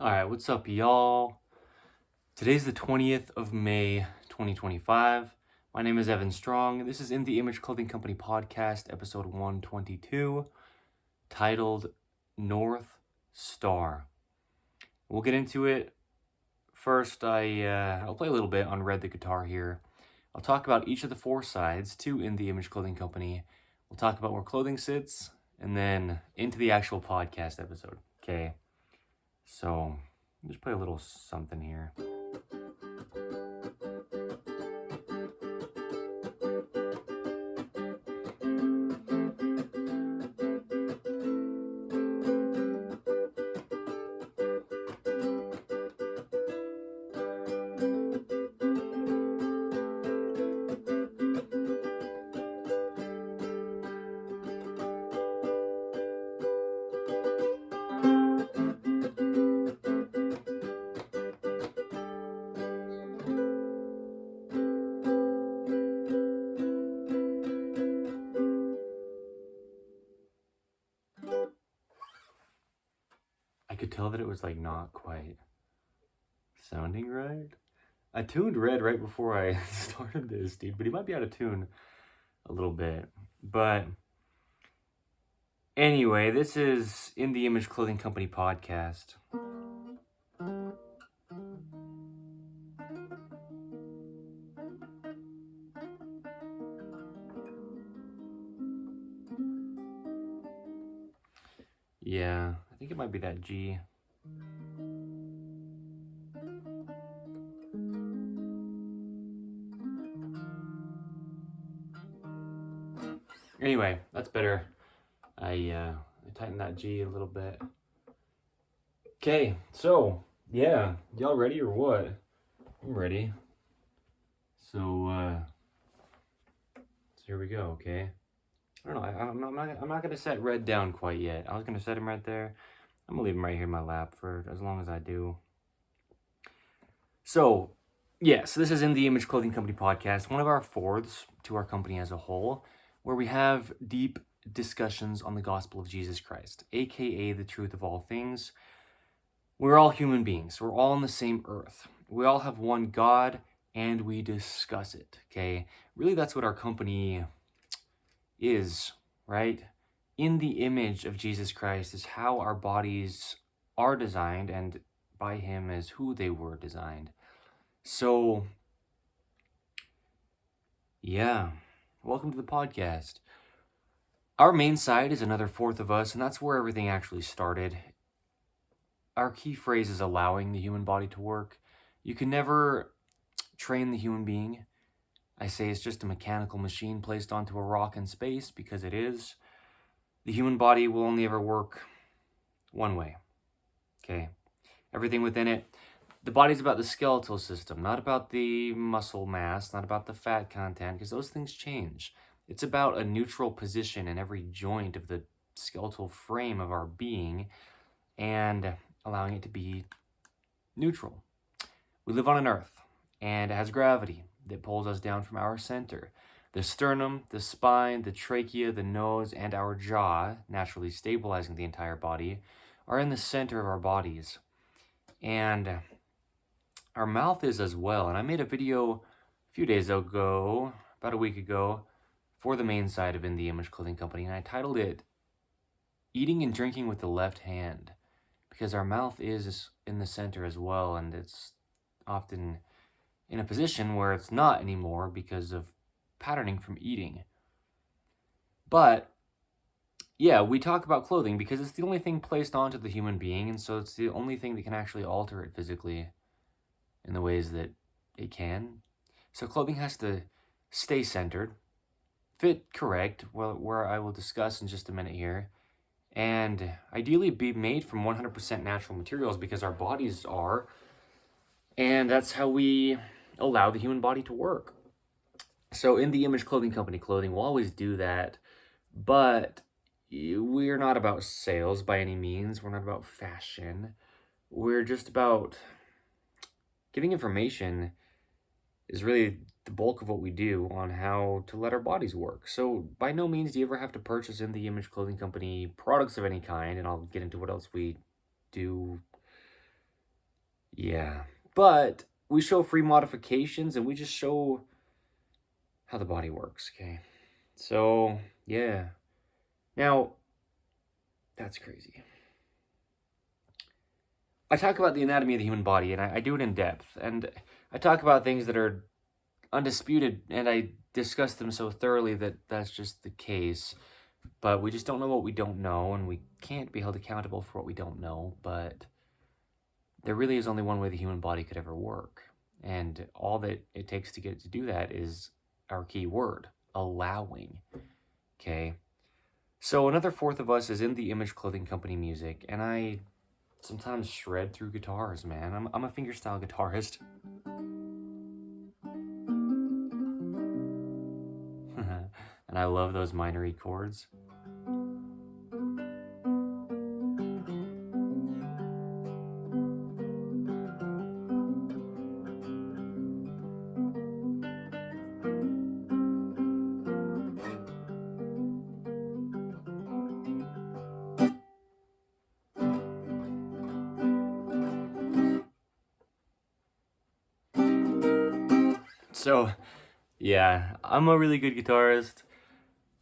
Alright, what's up, y'all? Today's the 20th of May, 2025. My name is Evan Strong. This is In the Image Clothing Company Podcast, episode 122, titled North Star. We'll get into it. First, I'll play a little bit on Red the Guitar here. I'll talk about each of the four sides to In the Image Clothing Company. We'll talk about where clothing sits, and then into the actual podcast episode. Okay, so just play a little something here. I could tell that it was not quite sounding right. I tuned Red right before I started this, dude, but he might be out of tune a little bit. But anyway, this is In the Image Clothing Company Podcast. Yeah, I think it might be that G. Anyway, that's better. I tightened that G a little bit. Okay, so yeah, y'all ready or what? I'm ready. So here we go. Okay. I don't know. I'm not gonna set Red down quite yet. I was gonna set him right there. I'm gonna leave him right here in my lap for as long as I do. So, yes, this is In the Image Clothing Company Podcast, one of our fourths to our company as a whole, where we have deep discussions on the gospel of Jesus Christ, aka the truth of all things. We're all human beings. We're all on the same earth. We all have one God, and we discuss it. Okay, really, that's what our company is, right? In the image of Jesus Christ is how our bodies are designed, and by him is who they were designed. So, yeah, welcome to the podcast. Our main side is another fourth of us, and that's where everything actually started. Our key phrase is allowing the human body to work. You can never train the human being. I say it's just a mechanical machine placed onto a rock in space because it is. The human body will only ever work one way. Okay, everything within it. The body's about the skeletal system, not about the muscle mass, not about the fat content, because those things change. It's about a neutral position in every joint of the skeletal frame of our being and allowing it to be neutral. We live on an earth, and it has gravity that pulls us down from our center. The sternum, the spine, the trachea, the nose, and our jaw, naturally stabilizing the entire body, are in the center of our bodies. And our mouth is as well. And I made a video a few days ago, about a week ago, for the main side of In the Image Clothing Company, and I titled it Eating and Drinking with the Left Hand, because our mouth is in the center as well, and it's often in a position where it's not anymore because of patterning from eating. But yeah, we talk about clothing because it's the only thing placed onto the human being, and so it's the only thing that can actually alter it physically in the ways that it can. So clothing has to stay centered, fit correct, where I will discuss in just a minute here, and ideally be made from 100% natural materials because our bodies are, and that's how we allow the human body to work. So In the Image Clothing Company clothing will always do that, but we're not about sales by any means. We're not about fashion. We're just about giving information is really the bulk of what we do on how to let our bodies work. So by no means do you ever have to purchase In the Image Clothing Company products of any kind, and I'll get into what else we do Yeah. But we show free modifications and we just show how the body works, okay? So, yeah. Now, that's crazy. I talk about the anatomy of the human body, and I do it in depth. And I talk about things that are undisputed, and I discuss them so thoroughly that that's just the case. But we just don't know what we don't know, and we can't be held accountable for what we don't know. But there really is only one way the human body could ever work. And all that it takes to get to do that is our key word, allowing. Okay? So another fourth of us is in the Image Clothing Company music, and I sometimes shred through guitars, man. I'm a fingerstyle guitarist. And I love those minor E chords. So, yeah, I'm a really good guitarist,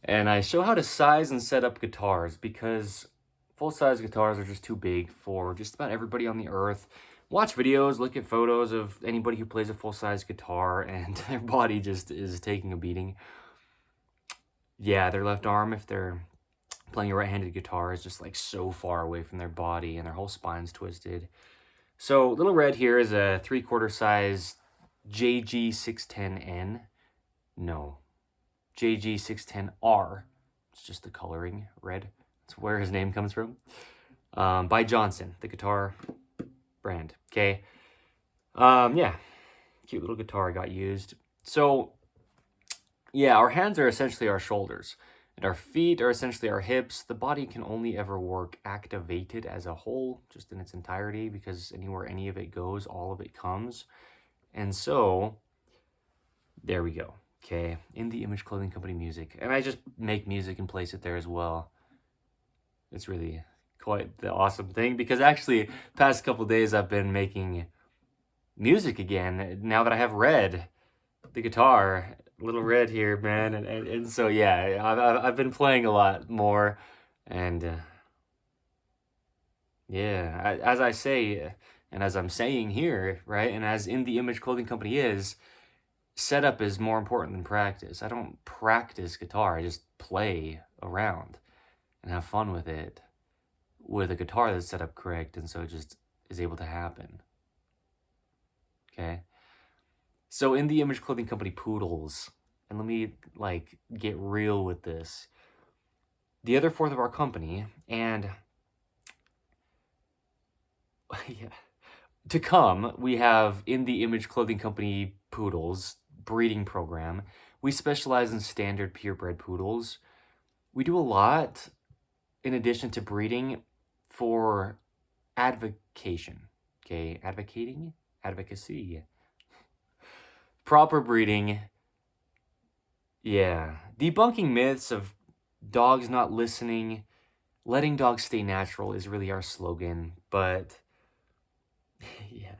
and I show how to size and set up guitars because full-size guitars are just too big for just about everybody on the earth. Watch videos, look at photos of anybody who plays a full-size guitar, and their body just is taking a beating. Yeah, their left arm, if they're playing a right-handed guitar, is just like so far away from their body, and their whole spine's twisted. So Little Red here is a 3/4 size JG610N. No, JG610R. It's just the coloring red. That's where his name comes from. By Johnson, the guitar brand. Okay. Yeah, cute little guitar got used. So, yeah, our hands are essentially our shoulders, and our feet are essentially our hips. The body can only ever work activated as a whole, just in its entirety, because anywhere any of it goes, all of it comes. And so, there we go. Okay, in the Image Clothing Company music. And I just make music and place it there as well. It's really quite the awesome thing because actually, past couple days I've been making music again now that I have Red, the guitar, Little Red here, man. And so, yeah, I've been playing a lot more. And yeah, as I say, and as I'm saying here, right, and as In the Image Clothing Company is, setup is more important than practice. I don't practice guitar, I just play around and have fun with it with a guitar that's set up correct, and so it just is able to happen. Okay? So in the Image Clothing Company poodles, and let me like get real with this. The other fourth of our company, and yeah, to come, we have in the Image Clothing Company poodles breeding program. We specialize in standard purebred poodles. We do a lot in addition to breeding for advocation. Okay, advocacy. Proper breeding. Yeah, debunking myths of dogs not listening, letting dogs stay natural is really our slogan, but yeah.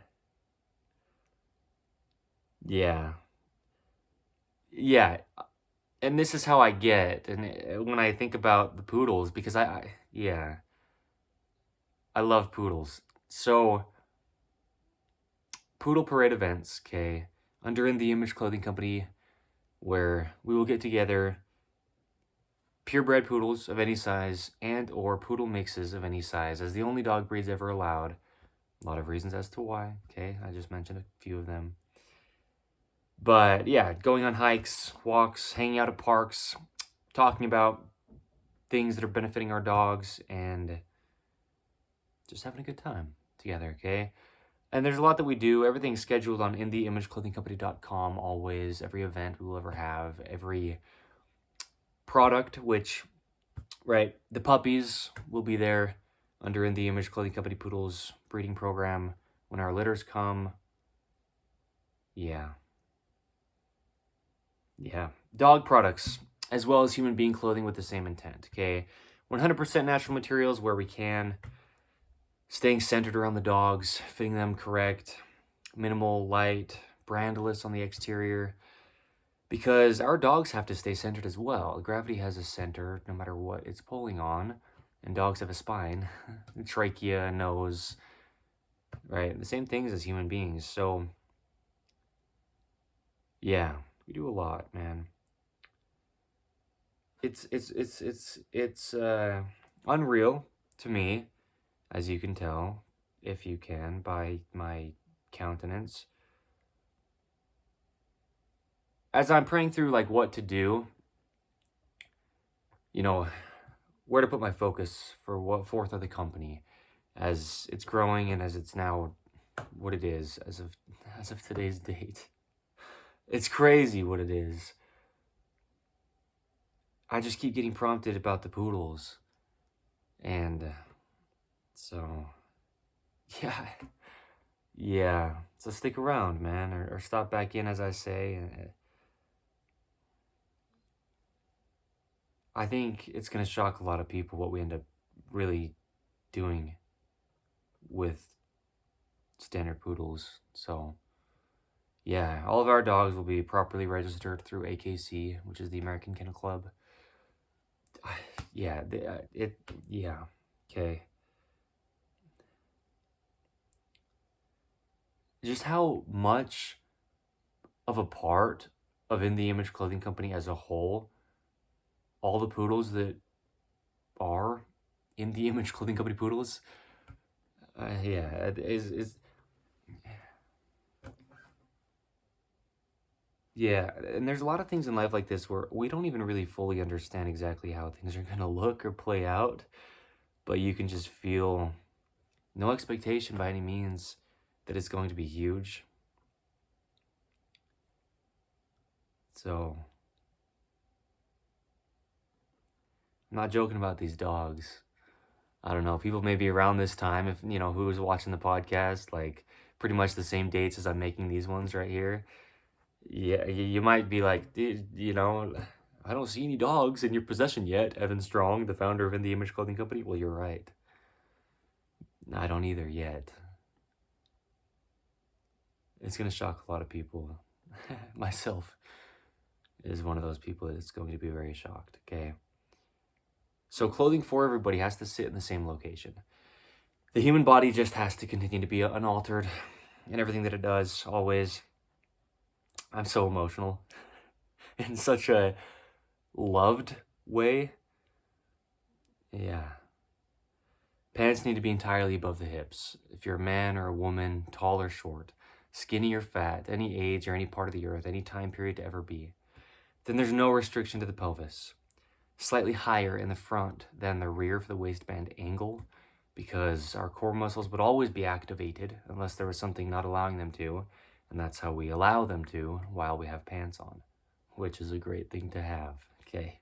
Yeah. Yeah, and this is how I get, and when I think about the poodles, because yeah, I love poodles. So, poodle parade events, okay, under In the Image Clothing Company, where we will get together purebred poodles of any size and or poodle mixes of any size, as the only dog breeds ever allowed. A lot of reasons as to why, okay, I just mentioned a few of them. But yeah, going on hikes, walks, hanging out at parks, talking about things that are benefiting our dogs, and just having a good time together, okay? And there's a lot that we do. Everything's scheduled on InTheImageClothingCompany.com always. Every event we will ever have, every product, which, right, the puppies will be there under In the Image Clothing Company Poodles breeding program. When our litters come, yeah. Yeah. Dog products, as well as human being clothing with the same intent, okay? 100% natural materials where we can. staying centered around the dogs, fitting them correct, minimal light, brandless on the exterior, because our dogs have to stay centered as well. Gravity has a center no matter what it's pulling on, and dogs have a spine, trachea, nose, right? The same things as human beings. So, yeah, we do a lot, man. It's unreal to me, as you can tell, if you can, by my countenance. As I'm praying through like what to do, you know, where to put my focus for what fourth of the company as it's growing and as it's now what it is as of today's date. It's crazy what it is. I just keep getting prompted about the poodles. And so, yeah. Yeah. So stick around, man, or stop back in, as I say. I think it's going to shock a lot of people what we end up really doing with standard poodles. So, yeah, all of our dogs will be properly registered through AKC, which is the American Kennel Club. Yeah, yeah, okay. Just how much of a part of In The Image Clothing Company as a whole, all the poodles that are In The Image Clothing Company poodles, yeah, is yeah, and there's a lot of things in life like this where we don't even really fully understand exactly how things are going to look or play out, but you can just feel no expectation by any means that it's going to be huge. So, I'm not joking about these dogs. I don't know, people maybe around this time, if, you know, who was watching the podcast, like, pretty much the same dates as I'm making these ones right here. Yeah, you might be like, "Dude, you know, I don't see any dogs in your possession yet, Evan Strong, the founder of In The Image Clothing Company." Well, you're right. I don't either yet. It's going to shock a lot of people. Myself is one of those people that's going to be very shocked, okay? So clothing for everybody has to sit in the same location. The human body just has to continue to be unaltered in everything that it does, always. I'm so emotional in such a loved way. Yeah. Pants need to be entirely above the hips. If you're a man or a woman, tall or short, skinny or fat, any age or any part of the earth, any time period to ever be, then there's no restriction to the pelvis. Slightly higher in the front than the rear for the waistband angle, because our core muscles would always be activated unless there was something not allowing them to, and that's how we allow them to while we have pants on, which is a great thing to have, okay?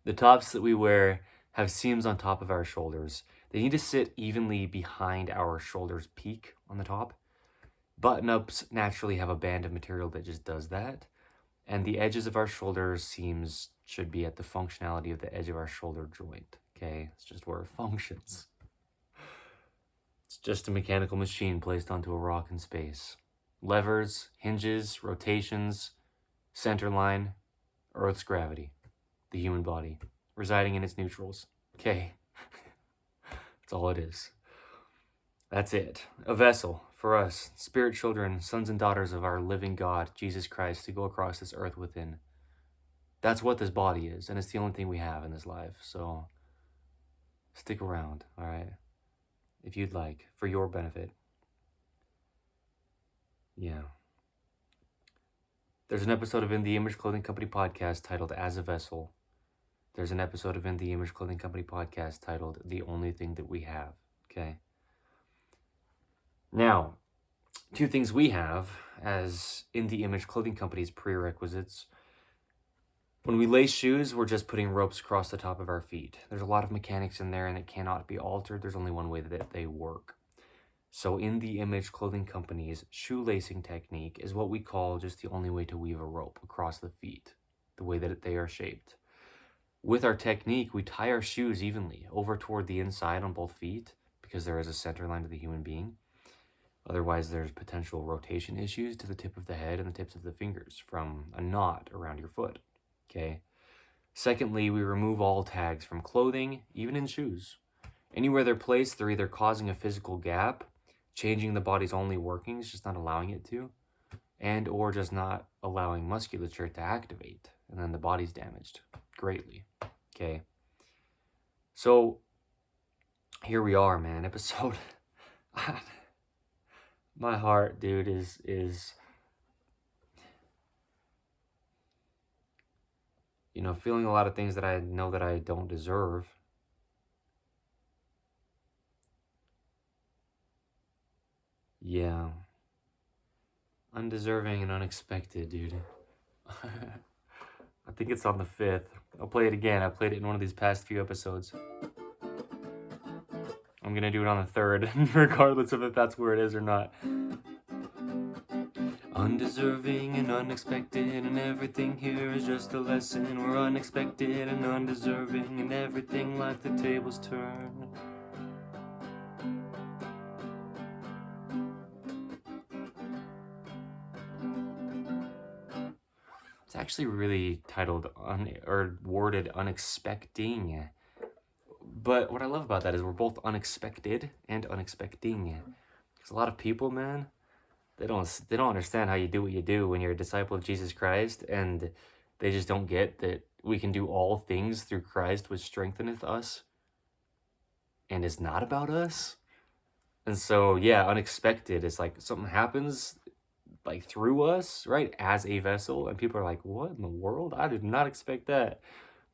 The tops that we wear have seams on top of our shoulders. They need to sit evenly behind our shoulders peak on the top. Button-ups naturally have a band of material that just does that, and the edges of our shoulder seams should be at the functionality of the edge of our shoulder joint, okay? It's just where it functions. It's just a mechanical machine placed onto a rock in space. Levers, hinges, rotations, center line, Earth's gravity, the human body, residing in its neutrals, okay? That's all it is. That's it. A vessel for us, spirit children, sons and daughters of our living God, Jesus Christ, to go across this earth within. That's what this body is, and it's the only thing we have in this life. So stick around, all right? If you'd like, for your benefit. Yeah. There's an episode of In the Image Clothing Company podcast titled As a Vessel. There's an episode of In the Image Clothing Company podcast titled The Only Thing That We Have, okay? Now, two things we have as In the Image Clothing Company's prerequisites. When we lace shoes, we're just putting ropes across the top of our feet. There's a lot of mechanics in there and it cannot be altered. There's only one way that they work. So In the Image Clothing Company's shoelacing technique is what we call just the only way to weave a rope across the feet, the way that they are shaped. With our technique, we tie our shoes evenly over toward the inside on both feet because there is a center line to the human being. Otherwise, there's potential rotation issues to the tip of the head and the tips of the fingers from a knot around your foot, okay? Secondly, we remove all tags from clothing, even in shoes. Anywhere they're placed, they're either causing a physical gap, changing the body's only workings, just not allowing it to, and or just not allowing musculature to activate, and then the body's damaged greatly, okay? So, here we are, man, episode... My heart, dude, is you know, feeling a lot of things that I know that I don't deserve. Yeah. Undeserving and unexpected, dude. I think it's on the 5th. I'll play it again. I played it in one of these past few episodes. I'm gonna do it on the 3rd, regardless of if that's where it is or not. Undeserving and unexpected, and everything here is just a lesson. We're unexpected and undeserving, and everything like the tables turn. It's actually really titled or worded unexpecting. But what I love about that is we're both unexpected and unexpecting. Because a lot of people, man, they don't understand how you do what you do when you're a disciple of Jesus Christ, and they just don't get that we can do all things through Christ which strengtheneth us and is not about us. And so, yeah, unexpected is like something happens like through us, right, as a vessel, and people are like, what in the world? I did not expect that.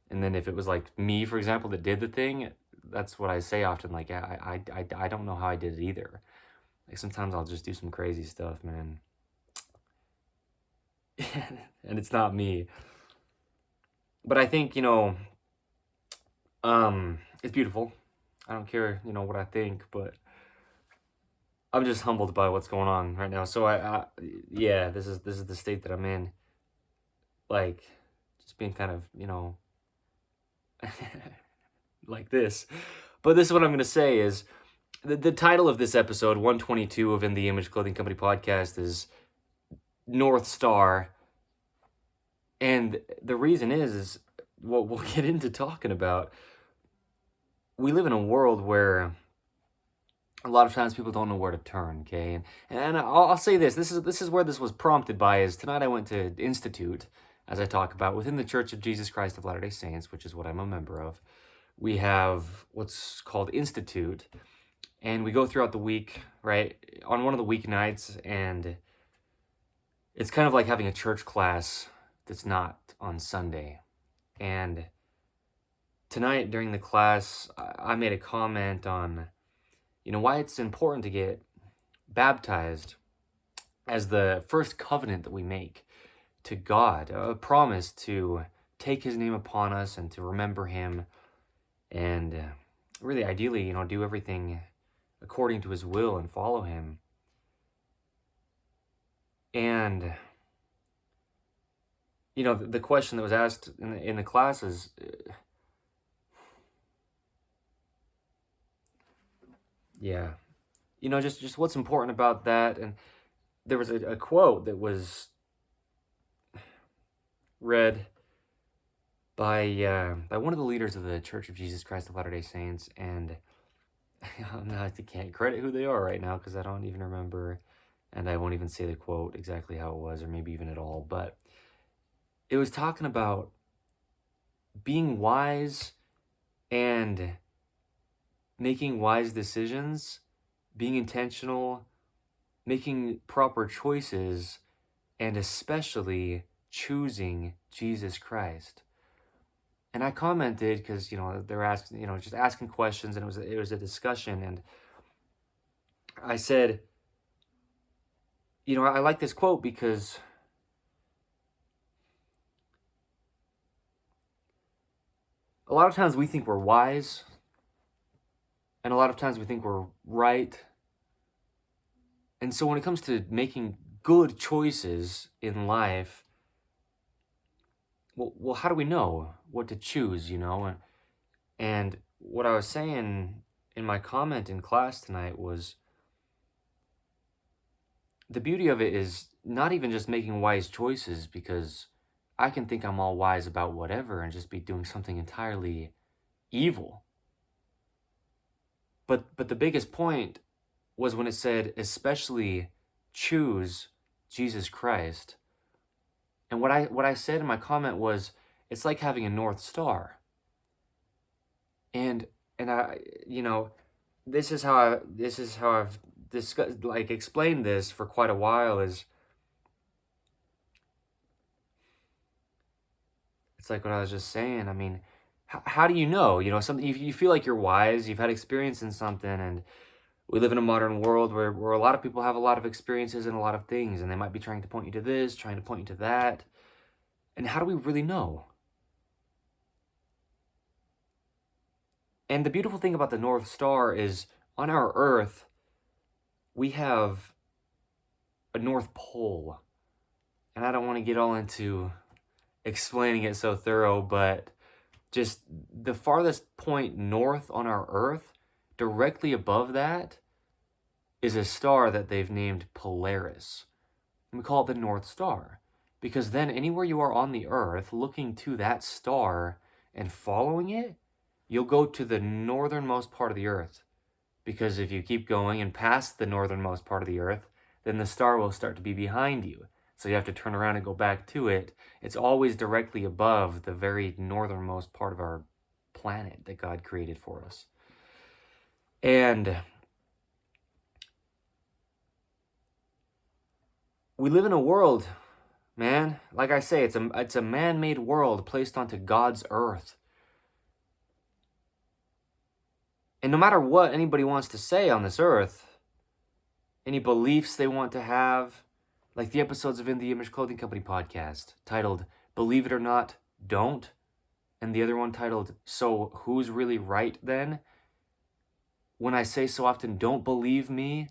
And then if it was like me, for example, that did the thing, that's what I say often, like, I don't know how I did it either. Like, sometimes I'll just do some crazy stuff, man. And it's not me. But I think, you know, it's beautiful. I don't care, you know, what I think, but I'm just humbled by what's going on right now. So yeah, this is the state that I'm in. Like, just being kind of, you know, like this. But this is what I'm going to say is, the title of this episode, 122 of In the Image Clothing Company podcast, is North Star. And the reason is what we'll get into talking about. We live in a world where a lot of times people don't know where to turn, okay? And I'll say this. This is where this was prompted by, is tonight I went to Institute, as I talk about, within the Church of Jesus Christ of Latter-day Saints, which is what I'm a member of. We have what's called Institute, and we go throughout the week, right, on one of the weeknights, and it's kind of like having a church class that's not on Sunday. And tonight during the class, I made a comment on, you know, why it's important to get baptized as the first covenant that we make to God, a promise to take his name upon us and to remember him, and really ideally, you know, do everything according to his will and follow him. And, you know, the question that was asked in the class is, yeah, you know, just what's important about that. And there was a quote that was read by one of the leaders of the Church of Jesus Christ of Latter-day Saints, and I can't credit who they are right now because I don't even remember, and I won't even say the quote exactly how it was, or maybe even at all, but it was talking about being wise and making wise decisions, being intentional, making proper choices, and especially choosing Jesus Christ. And I commented because, you know, they're asking, you know, just asking questions, and it was a discussion, and I said, you know, I like this quote because a lot of times we think we're wise, and a lot of times we think we're right. And so when it comes to making good choices in life, well, how do we know what to choose, you know? And what I was saying in my comment in class tonight was the beauty of it is not even just making wise choices, because I can think I'm all wise about whatever and just be doing something entirely evil. But the biggest point was when it said, especially choose Jesus Christ. And what I said in my comment was, it's like having a North Star. And I, this is how I've discussed, like, explained this for quite a while. Is it's like what I was just saying. I mean, how do you know? Something, you feel like you're wise, you've had experience in something, and we live in a modern world where a lot of people have a lot of experiences in a lot of things, and they might be trying to point you to this, trying to point you to that. And how do we really know? And the beautiful thing about the North Star is, on our Earth, we have a North Pole. And I don't want to get all into explaining it so thorough, but just the farthest point north on our Earth, directly above that, is a star that they've named Polaris. And we call it the North Star, because then anywhere you are on the Earth, looking to that star and following it, you'll go to the northernmost part of the Earth. Because if you keep going and past the northernmost part of the Earth, then the star will start to be behind you. So you have to turn around and go back to it. It's always directly above the very northernmost part of our planet that God created for us. And we live in a world, man, like I say, it's a man-made world placed onto God's earth. And no matter what anybody wants to say on this earth, any beliefs they want to have, like the episodes of In the Image Clothing Company podcast titled Believe It or Not, Don't, and the other one titled So Who's Really Right Then? When I say so often, don't believe me,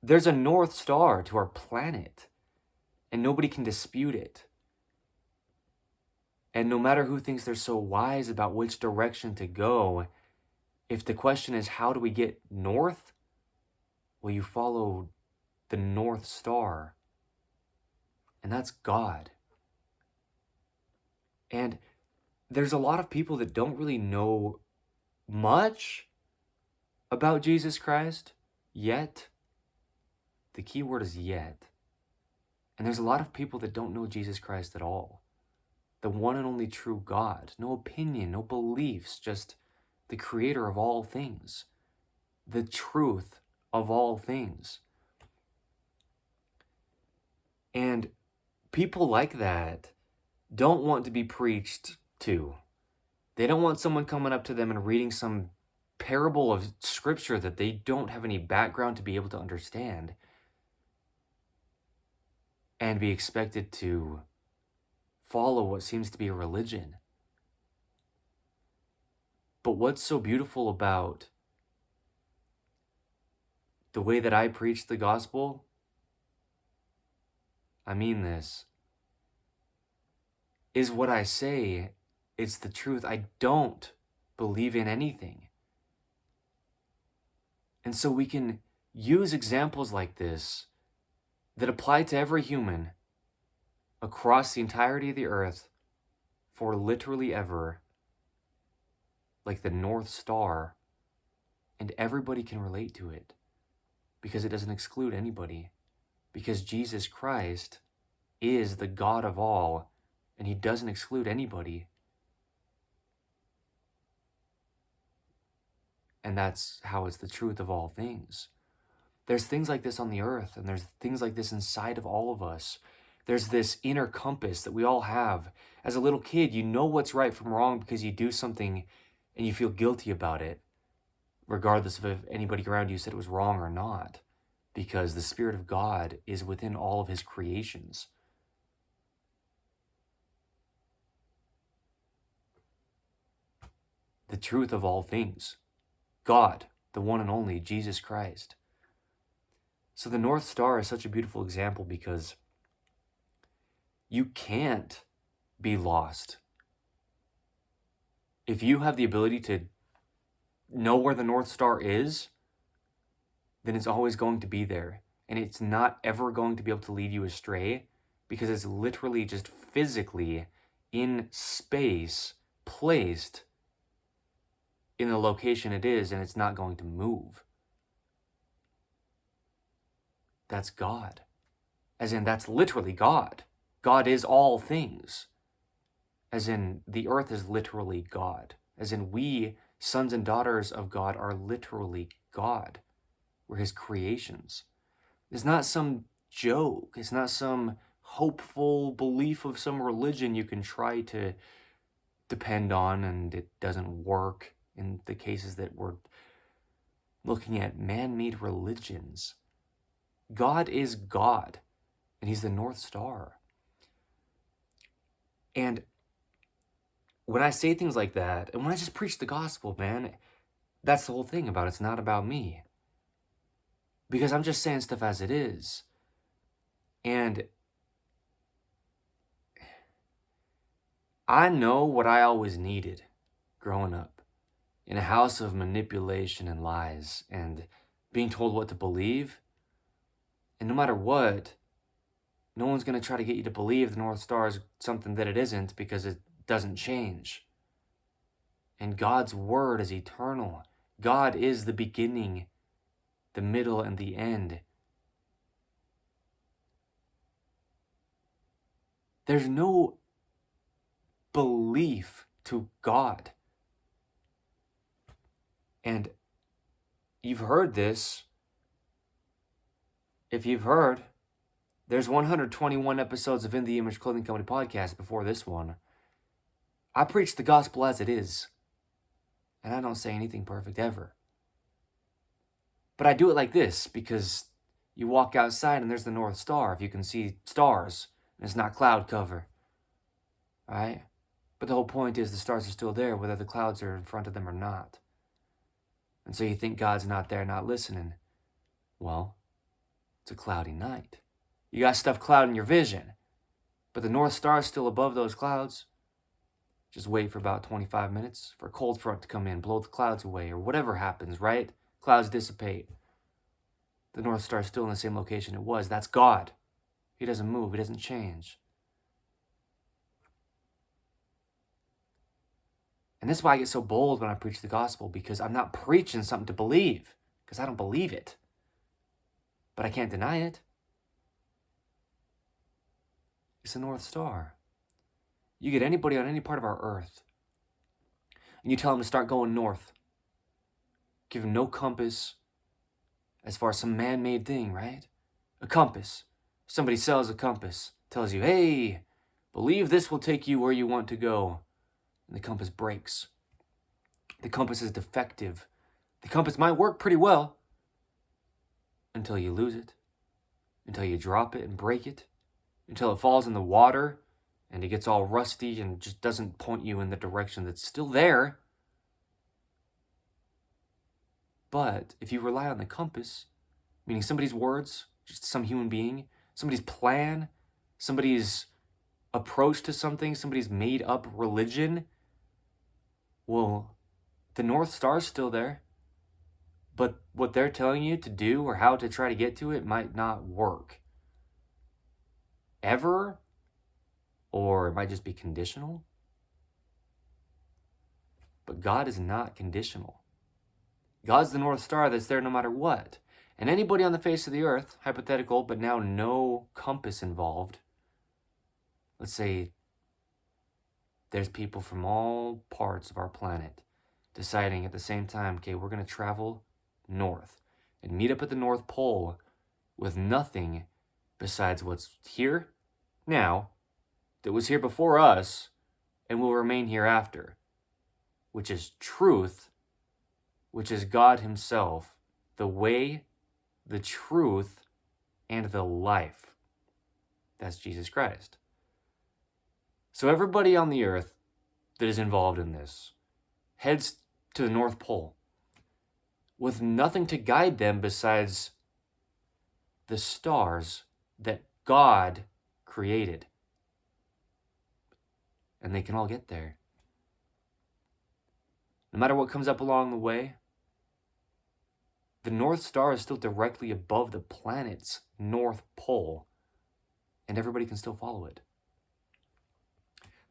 there's a North Star to our planet, and nobody can dispute it. And no matter who thinks they're so wise about which direction to go, if the question is, how do we get north? Well, you follow the North Star, and that's God. And there's a lot of people that don't really know much about Jesus Christ yet. The key word is yet. And there's a lot of people that don't know Jesus Christ at all. The one and only true God. No opinion, no beliefs, just the creator of all things. The truth of all things. And people like that don't want to be preached to. They don't want someone coming up to them and reading some parable of scripture that they don't have any background to be able to understand and be expected to follow what seems to be a religion. But what's so beautiful about the way that I preach the gospel, I mean this, is what I say, it's the truth. I don't believe in anything. And so we can use examples like this that apply to every human across the entirety of the earth for literally ever, like the North Star, and everybody can relate to it because it doesn't exclude anybody, because Jesus Christ is the God of all, and he doesn't exclude anybody. And that's how it's the truth of all things. There's things like this on the earth, and there's things like this inside of all of us. There's this inner compass that we all have. As a little kid, you know what's right from wrong because you do something and you feel guilty about it, regardless of if anybody around you said it was wrong or not, because the Spirit of God is within all of his creations. The truth of all things. God, the one and only Jesus Christ. So the North Star is such a beautiful example because you can't be lost. If you have the ability to know where the North Star is, then it's always going to be there. And it's not ever going to be able to lead you astray, because it's literally just physically in space, placed in the location it is, and it's not going to move. That's God. As in, that's literally God. God is all things. As in, the earth is literally God. As in, we, sons and daughters of God, are literally God. We're his creations. It's not some joke. It's not some hopeful belief of some religion you can try to depend on and it doesn't work in the cases that we're looking at man-made religions. God is God, and he's the North Star. And when I say things like that, and when I just preach the gospel, man, that's the whole thing about it. It's not about me. Because I'm just saying stuff as it is. And I know what I always needed growing up. In a house of manipulation and lies and being told what to believe. And no matter what, no one's going to try to get you to believe the North Star is something that it isn't, because it doesn't change. And God's word is eternal. God is the beginning, the middle, and the end. There's no belief to God. And you've heard this. If you've heard, there's 121 episodes of In the Image Clothing Company podcast before this one. I preach the gospel as it is. And I don't say anything perfect ever. But I do it like this, because you walk outside and there's the North Star. If you can see stars, and it's not cloud cover. Right? But the whole point is the stars are still there, whether the clouds are in front of them or not. And so you think God's not there, not listening. Well, it's a cloudy night. You got stuff clouding your vision. But the North Star is still above those clouds. Just wait for about 25 minutes for a cold front to come in, blow the clouds away, or whatever happens, right? Clouds dissipate. The North Star is still in the same location it was. That's God. He doesn't move. He doesn't change. And that's why I get so bold when I preach the gospel, because I'm not preaching something to believe, because I don't believe it. But I can't deny it. It's the North Star. You get anybody on any part of our earth, and you tell them to start going north. Give them no compass as far as some man-made thing, right? A compass. Somebody sells a compass, tells you, hey, believe this will take you where you want to go. And the compass breaks. The compass is defective. The compass might work pretty well until you lose it, until you drop it and break it, until it falls in the water and it gets all rusty and just doesn't point you in the direction that's still there. But if you rely on the compass, meaning somebody's words, just some human being, somebody's plan, somebody's approach to something, somebody's made up religion, well, the North Star's still there. But what they're telling you to do or how to try to get to it might not work. Ever? Or it might just be conditional. But God is not conditional. God's the North Star that's there no matter what. And anybody on the face of the earth, hypothetical, but now no compass involved. Let's say there's people from all parts of our planet deciding at the same time, okay, we're going to travel north and meet up at the North Pole with nothing besides what's here now, that was here before us, and will remain hereafter, which is truth, which is God himself, the way, the truth, and the life. That's Jesus Christ. So everybody on the earth that is involved in this heads to the North Pole with nothing to guide them besides the stars that God created. And they can all get there. No matter what comes up along the way, The North Star is still directly above the planet's North Pole, and everybody can still follow it.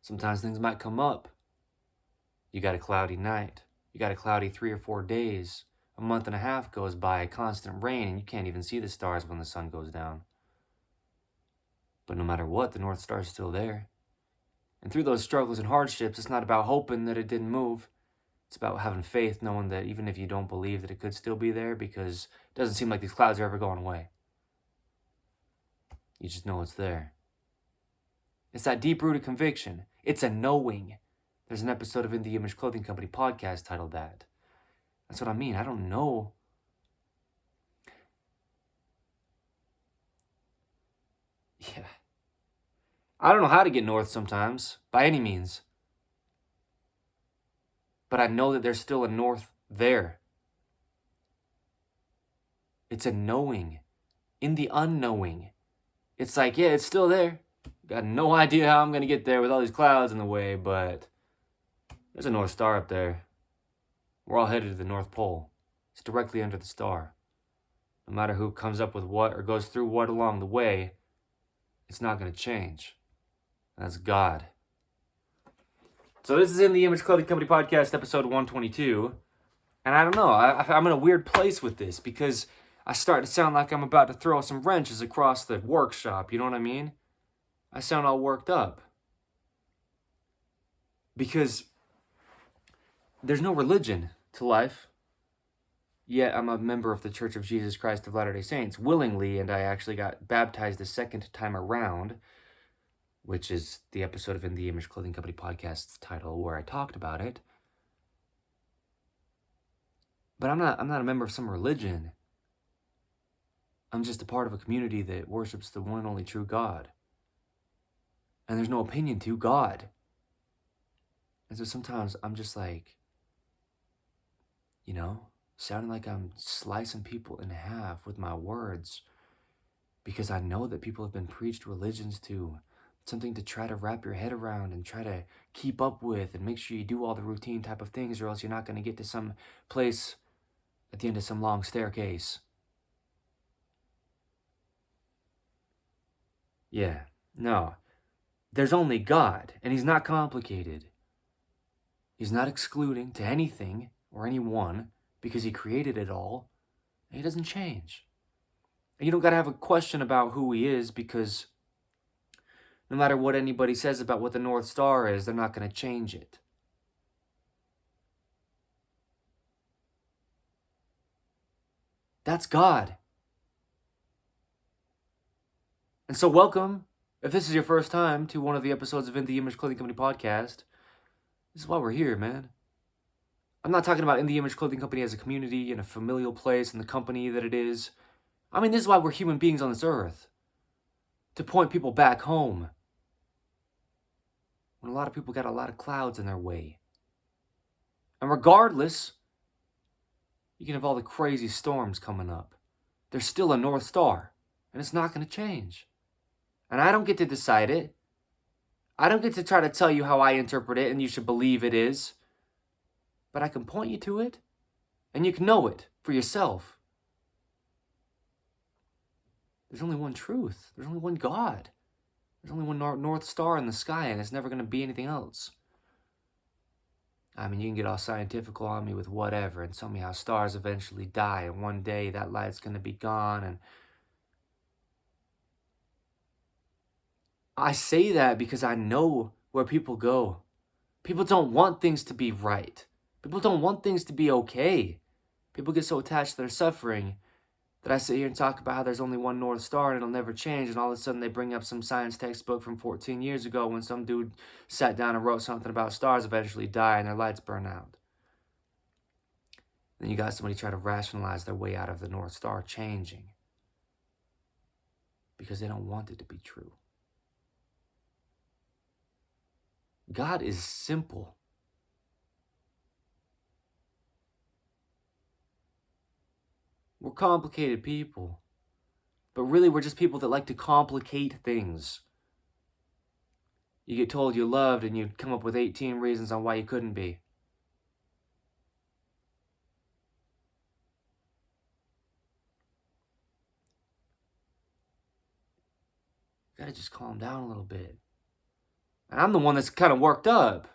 Sometimes things might come up. You got a cloudy night. You got a cloudy 3 or 4 days. A month and a half goes by, constant rain, and you can't even see the stars when the sun goes down. But no matter what, the North Star is still there. And through those struggles and hardships, it's not about hoping that it didn't move. It's about having faith, knowing that even if you don't believe that it could still be there, because it doesn't seem like these clouds are ever going away. You just know it's there. It's that deep-rooted conviction. It's a knowing. There's an episode of In the Image Clothing Company podcast titled that. That's what I mean. I don't know. Yeah. I don't know how to get north sometimes, by any means. But I know that there's still a north there. It's a knowing. In the unknowing. It's like, yeah, it's still there. Got no idea how I'm going to get there with all these clouds in the way, but there's a North Star up there. We're all headed to the North Pole. It's directly under the star. No matter who comes up with what or goes through what along the way, it's not going to change. That's God. So this is In the Image Clothing Company Podcast, episode 122. And I don't know, I'm in a weird place with this because I start to sound like I'm about to throw some wrenches across the workshop. You know what I mean? I sound all worked up. Because there's no religion to life. Yet I'm a member of the Church of Jesus Christ of Latter-day Saints willingly, and I actually got baptized the second time around, which is the episode of In the Image Clothing Company podcast's title where I talked about it. But I'm not a member of some religion. I'm just a part of a community that worships the one and only true God. And there's no opinion to God. And so sometimes I'm just like, sounding like I'm slicing people in half with my words because I know that people have been preached religions to, something to try to wrap your head around and try to keep up with and make sure you do all the routine type of things, or else you're not going to get to some place at the end of some long staircase. Yeah, no. There's only God, and he's not complicated. He's not excluding to anything or anyone because he created it all, and he doesn't change. And you don't got to have a question about who he is, because no matter what anybody says about what the North Star is, they're not going to change it. That's God. And so welcome, if this is your first time, to one of the episodes of In the Image Clothing Company podcast. This is why we're here, man. I'm not talking about In the Image Clothing Company as a community and a familial place and the company that it is. I mean, this is why we're human beings on this earth. To point people back home. When a lot of people got a lot of clouds in their way. And regardless, you can have all the crazy storms coming up. There's still a North Star. And it's not going to change. And I don't get to decide it. I don't get to try to tell you how I interpret it and you should believe it is. But I can point you to it, and you can know it for yourself. There's only one truth. There's only one God. There's only one North Star in the sky, and it's never going to be anything else. I mean, you can get all scientific on me with whatever and tell me how stars eventually die, and one day that light's going to be gone. And I say that because I know where people go. People don't want things to be right. People don't want things to be okay. People get so attached to their suffering that I sit here and talk about how there's only one North Star and it'll never change, and all of a sudden they bring up some science textbook from 14 years ago when some dude sat down and wrote something about stars eventually die and their lights burn out. Then you got somebody try to rationalize their way out of the North Star changing because they don't want it to be true. God is simple. We're complicated people. But really, we're just people that like to complicate things. You get told you're loved and you come up with 18 reasons on why you couldn't be. gotta just calm down a little bit. And I'm the one that's kind of worked up.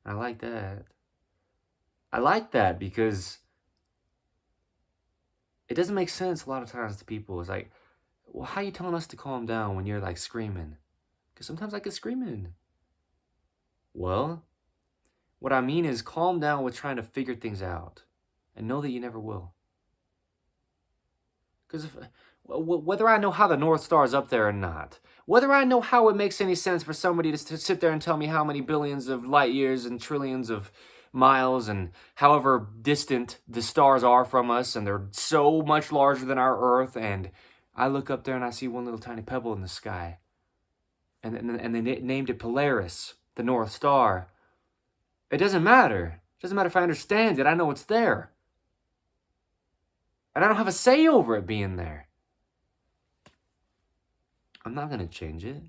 I like that. I like that because it doesn't make sense a lot of times to people. It's like, well, how are you telling us to calm down when you're like screaming? Because sometimes I get screaming. Well, what I mean is calm down with trying to figure things out and know that you never will. Because whether I know how the North Star is up there or not, whether I know how it makes any sense for somebody to sit there and tell me how many billions of light years and trillions of miles and however distant the stars are from us, and they're so much larger than our Earth, and I look up there and I see one little tiny pebble in the sky, and they named it Polaris, the North Star. It doesn't matter. It doesn't matter if I understand it. I know it's there. And I don't have a say over it being there. I'm not going to change it.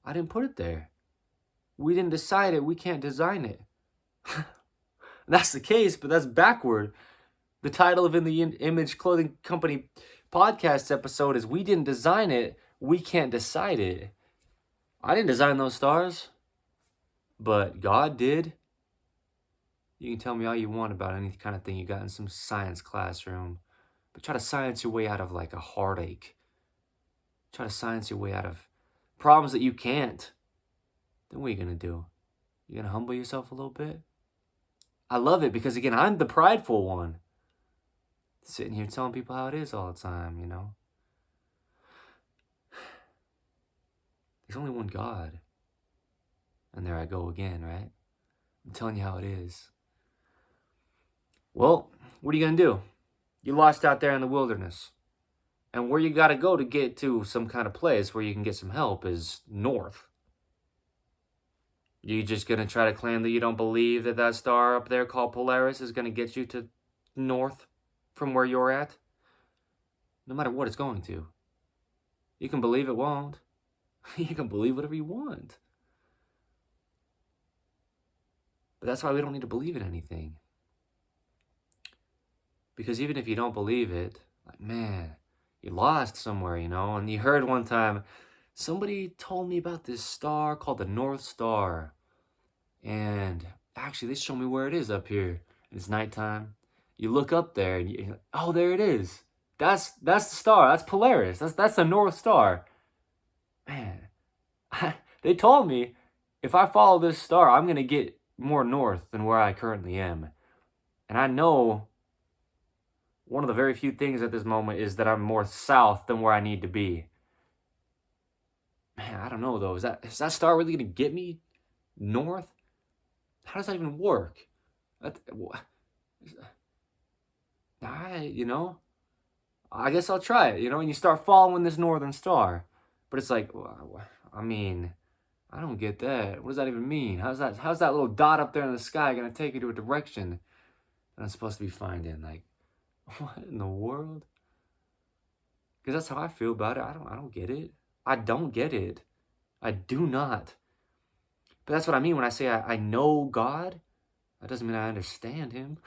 I didn't put it there. We didn't decide it. We can't design it. That's the case, but that's backward. The title of In the Image Clothing Company podcast episode is We Didn't Design It. We Can't Decide It. I didn't design those stars, but God did. You can tell me all you want about any kind of thing you got in some science classroom, but try to science your way out of like a heartache. Try to science your way out of problems that you can't. Then what are you going to do? You're going to humble yourself a little bit? I love it because, again, I'm the prideful one. Sitting here telling people how it is all the time, you know. There's only one God. And there I go again, right? I'm telling you how it is. Well, what are you going to do? You're lost out there in the wilderness. And where you got to go to get to some kind of place where you can get some help is north. You just going to try to claim that you don't believe that that star up there called Polaris is going to get you to north from where you're at? No matter what it's going to. You can believe it won't. You can believe whatever you want. But that's why we don't need to believe in anything. Because even if you don't believe it, like, man, you lost somewhere, you know? And you heard one time, somebody told me about this star called the North Star. And actually, they show me where it is up here. It's nighttime. You look up there, and you're like, oh, there it is. That's the star. That's Polaris. That's the North Star. Man, they told me if I follow this star, I'm going to get more north than where I currently am. And I know one of the very few things at this moment is that I'm more south than where I need to be. Man, I don't know, though. Is that star really going to get me north? How does that even work? I guess I'll try it, and you start following this northern star. But it's like, I mean, I don't get that. What does that even mean? How's that little dot up there in the sky going to take you to a direction that I'm supposed to be finding? Like, what in the world? Because that's how I feel about it. I don't get it. I don't get it. I do not. But that's what I mean when I say I know God. That doesn't mean I understand him.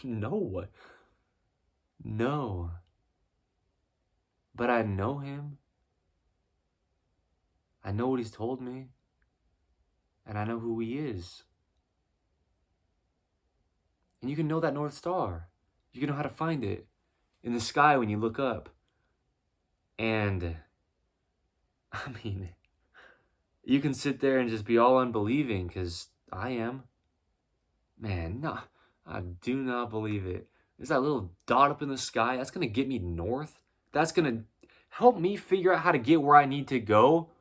No. But I know him. I know what he's told me. And I know who he is. And you can know that North Star. You can know how to find it in the sky when you look up. And, I mean, you can sit there and just be all unbelieving, because I am. Man, no, I do not believe it. There's that little dot up in the sky. That's going to get me north. That's going to help me figure out how to get where I need to go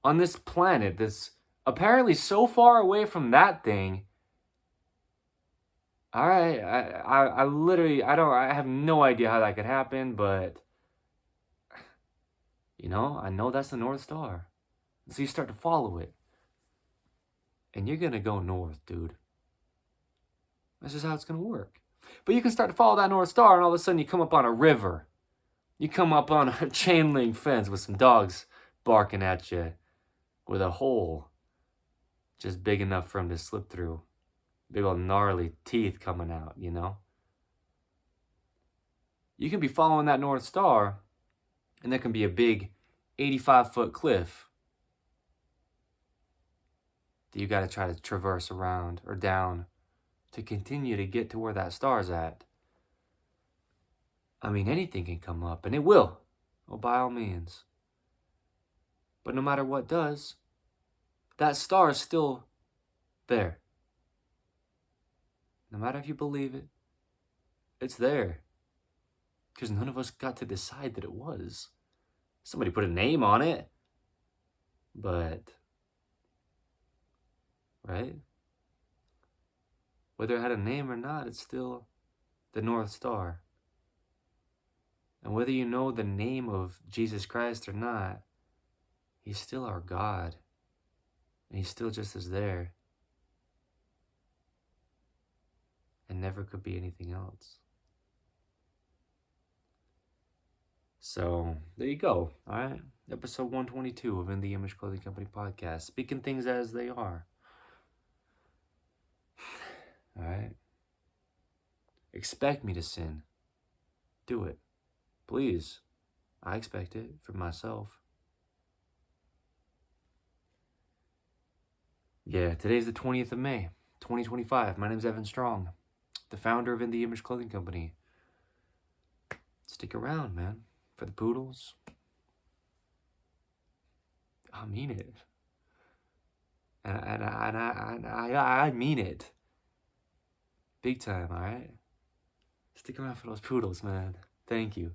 on this planet that's apparently so far away from that thing. All right, I literally, I have no idea how that could happen, but, I know that's the North Star. So you start to follow it. And you're going to go north, dude. That's just how it's going to work. But you can start to follow that North Star, and all of a sudden you come up on a river. You come up on a chain link fence with some dogs barking at you with a hole just big enough for them to slip through. Big old gnarly teeth coming out, You can be following that North Star, And there can be a big 85-foot cliff that you got to try to traverse around or down to continue to get to where that star's at. I mean, anything can come up, and it will. Well, by all means. But no matter what does, that star is still there. No matter if you believe it, it's there. Because none of us got to decide that it was. Somebody put a name on it. But, right? Whether it had a name or not, it's still the North Star. And whether you know the name of Jesus Christ or not, He's still our God. And He's still just as there. And never could be anything else. So, there you go. All right. Episode 122 of In the Image Clothing Company Podcast. Speaking things as they are. All right. Expect me to sin. Do it. Please. I expect it from myself. Yeah, today's the 20th of May, 2025. My name's Evan Strong, the founder of In the Image Clothing Company. Stick around, man, for the poodles. I mean it. And I mean it. Big time, all right? Stick around for those poodles, man. Thank you.